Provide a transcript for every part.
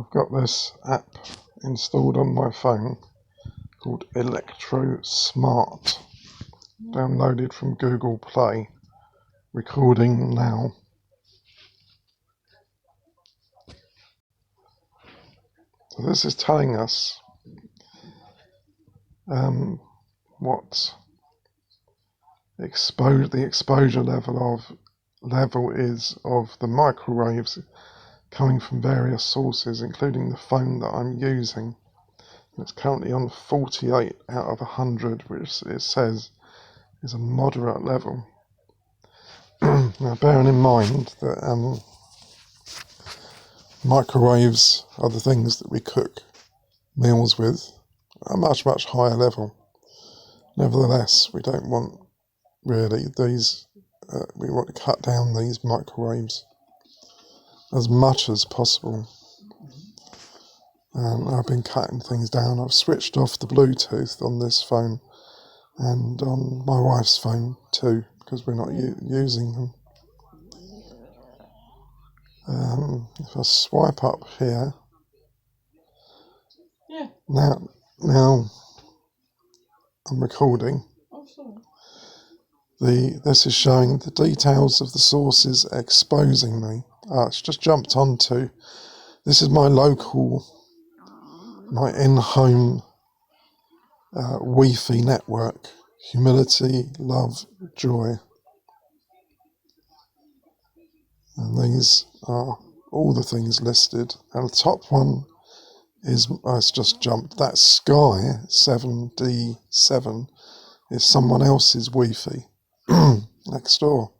I've got this app installed on my phone called Electro Smart, downloaded from Google Play, recording now. So this is telling us what the exposure level is of the microwaves coming from various sources, including the phone that I'm using. It's currently on 48 out of 100, which it says is a moderate level. Now, bearing in mind that microwaves are the things that we cook meals with at a much, much higher level. Nevertheless, we don't want really these, we want to cut down these microwaves as much as possible. And I've been cutting things down. I've switched off the Bluetooth on this phone and on my wife's phone too, because we're not using them. If I swipe up here, now I'm recording. This is showing the details of the sources exposing me. It's just jumped onto. This is my in-home Wi-Fi network. Humility, love, joy. And these are all the things listed. And the top one is, it's just jumped. That Sky 7D7 is someone else's Wi-Fi next door,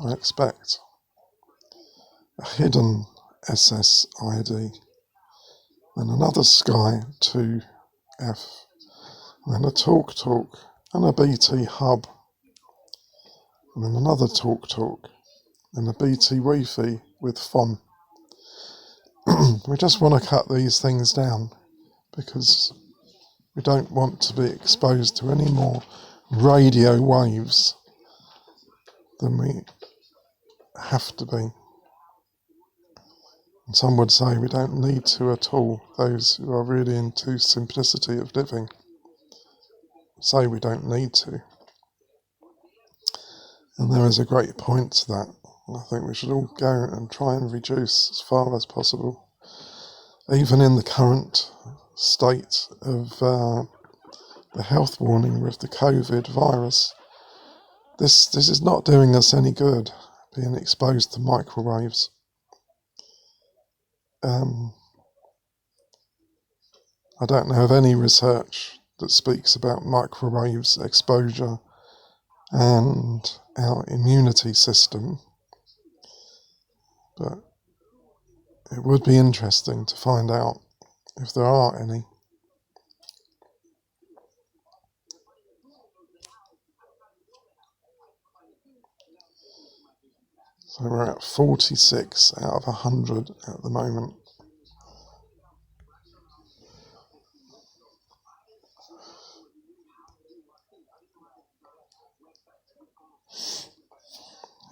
I expect. A hidden SSID. And another Sky 2F. And then a TalkTalk and a BT hub. And then another TalkTalk and a BT Wi-Fi with FON. We just want to cut these things down because we don't want to be exposed to any more radio waves than we have to be. And some would say we don't need to at all. Those who are really into simplicity of living say we don't need to. And there is a great point to that. I think we should all go and try and reduce as far as possible. Even in the current state of the health warning with the COVID virus, this is not doing us any good, being exposed to microwaves. I don't know of any research that speaks about microwaves exposure and our immunity system, but it would be interesting to find out if there are any. So we're at 46 out of 100 at the moment.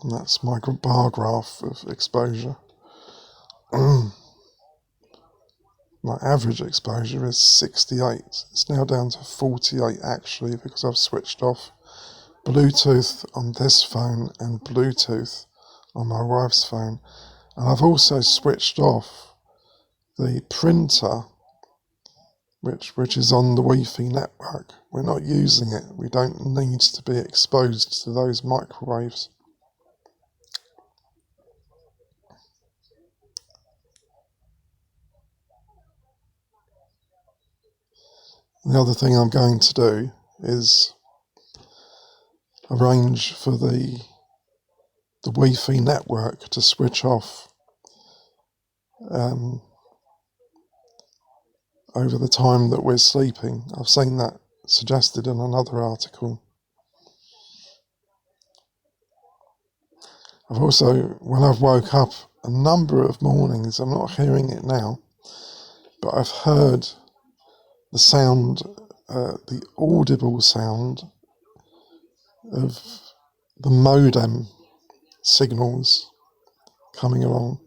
And that's my bar graph of exposure. My average exposure is 68. It's now down to 48 actually, because I've switched off Bluetooth on this phone and Bluetooth on my wife's phone. And I've also switched off the printer, which is on the Wi-Fi network. We're not using it. We don't need to be exposed to those microwaves. The other thing I'm going to do is arrange for the Wi-Fi network to switch off over the time that we're sleeping. I've seen that suggested in another article. I've also, when I've woke up a number of mornings, I'm not hearing it now, but I've heard the sound, the audible sound of the modem signals coming along.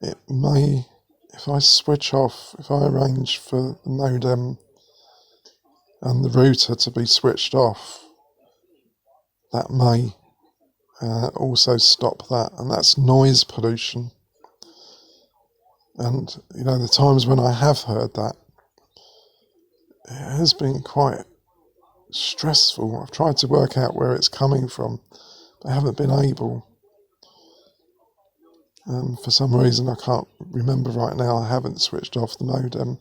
it may, if I switch off, if I arrange for the modem and the router to be switched off, that may also stop that, and that's noise pollution. And the times when I have heard that, it has been quite stressful. I've tried to work out where it's coming from, but I haven't been able. And for some reason I can't remember right now, I haven't switched off the modem,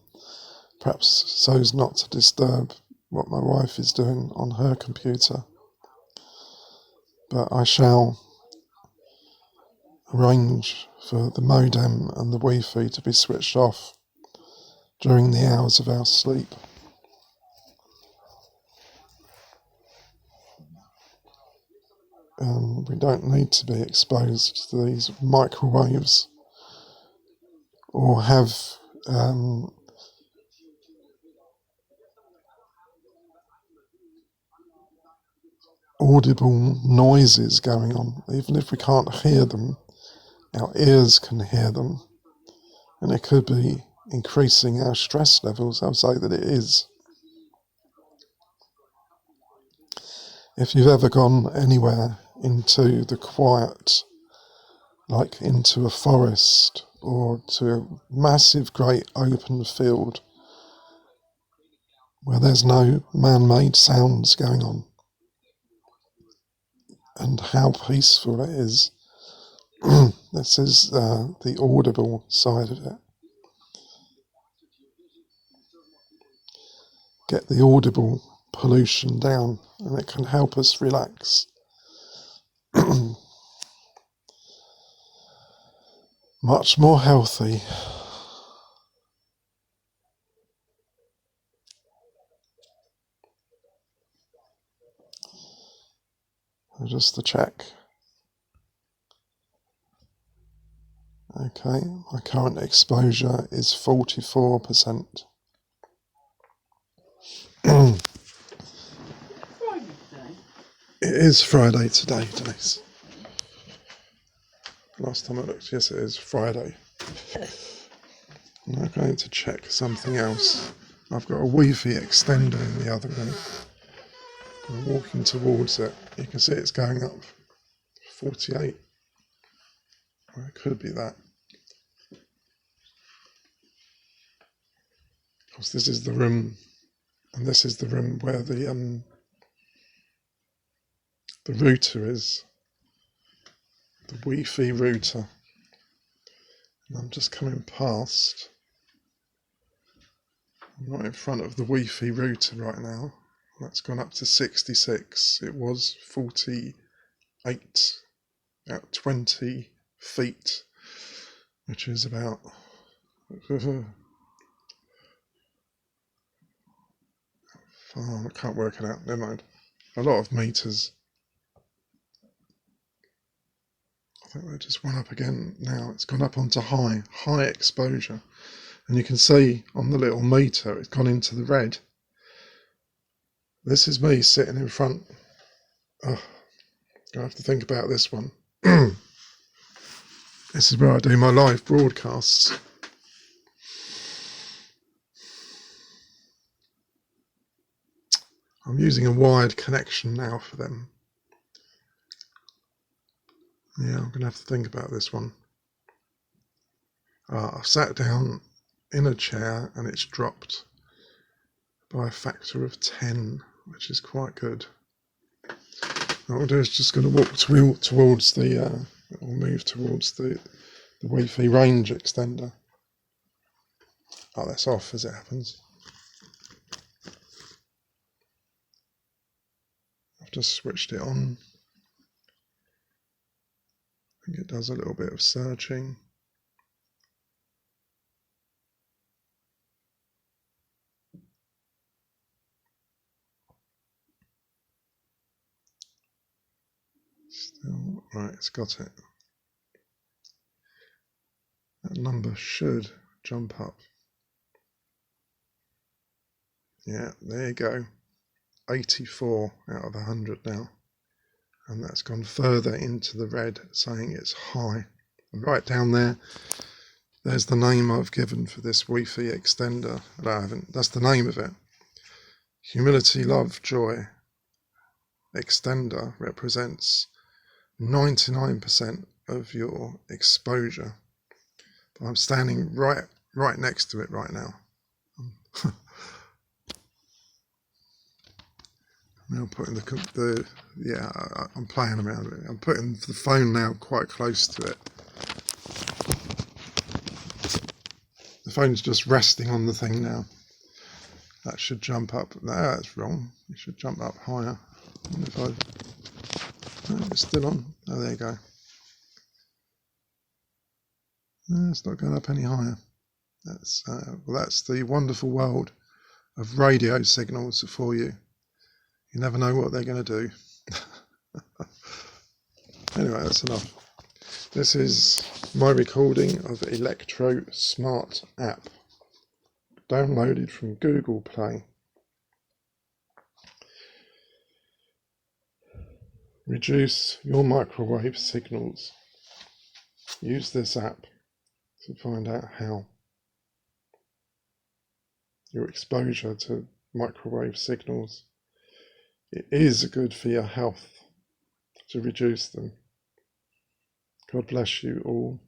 perhaps so as not to disturb what my wife is doing on her computer. But I shall arrange for the modem and the Wi-Fi to be switched off during the hours of our sleep. We don't need to be exposed to these microwaves or have audible noises going on. Even if we can't hear them, our ears can hear them, and it could be increasing our stress levels. I'll say that it is. If you've ever gone anywhere into the quiet, like into a forest or to a massive great open field where there's no man-made sounds going on, and how peaceful it is. This is the audible side of it. Get the audible pollution down, and it can help us relax. Much more healthy. Just to check. Okay, my current exposure is 44%. It is Friday today, Denise. Last time I looked, yes, it is Friday. I'm going to check something else. I've got a Wi-Fi extender in the other room. I'm walking towards it. You can see it's going up 48. Well, it could be that. Because this is the room, and this is the room where the router is. The Wi-Fi router. And I'm just coming past. I'm right in front of the Wi-Fi router right now. That's gone up to 66. It was 48 at 20 feet, which is about I can't work it out, never mind. A lot of meters. I think they just went up again now. It's gone up onto high exposure. And you can see on the little meter, it's gone into the red. This is me sitting in front. Oh, I have to think about this one. This is where I do my live broadcasts. I'm using a wired connection now for them. Yeah, I'm going to have to think about this one. I've sat down in a chair and it's dropped by a factor of 10, which is quite good. What I'll do is just going to walk towards the, or move towards the Wi-Fi range extender. Oh, that's off as it happens. I've just switched it on. I think it does a little bit of searching. Still, right, it's got it. That number should jump up. Yeah, there you go. 84 out of 100 now. And that's gone further into the red, saying it's high. And right down there, There's the name I've given for this Wi-Fi extender. No, I haven't. That's the name of it. Humility, love, joy extender represents 99% of your exposure. But I'm standing right next to it right now. Now I'm putting I'm playing around with it. I'm putting the phone now quite close to it. The phone's just resting on the thing now. That should jump up. No, that's wrong. It should jump up higher. And if no, it's still on. Oh, there you go. No, it's not going up any higher. That's the wonderful world of radio signals for you. You never know what they're going to do. Anyway, that's enough. This is my recording of Electro Smart app, downloaded from Google Play. Reduce your microwave signals. Use this app to find out how. Your exposure to microwave signals. It is good for your health to reduce them. God bless you all.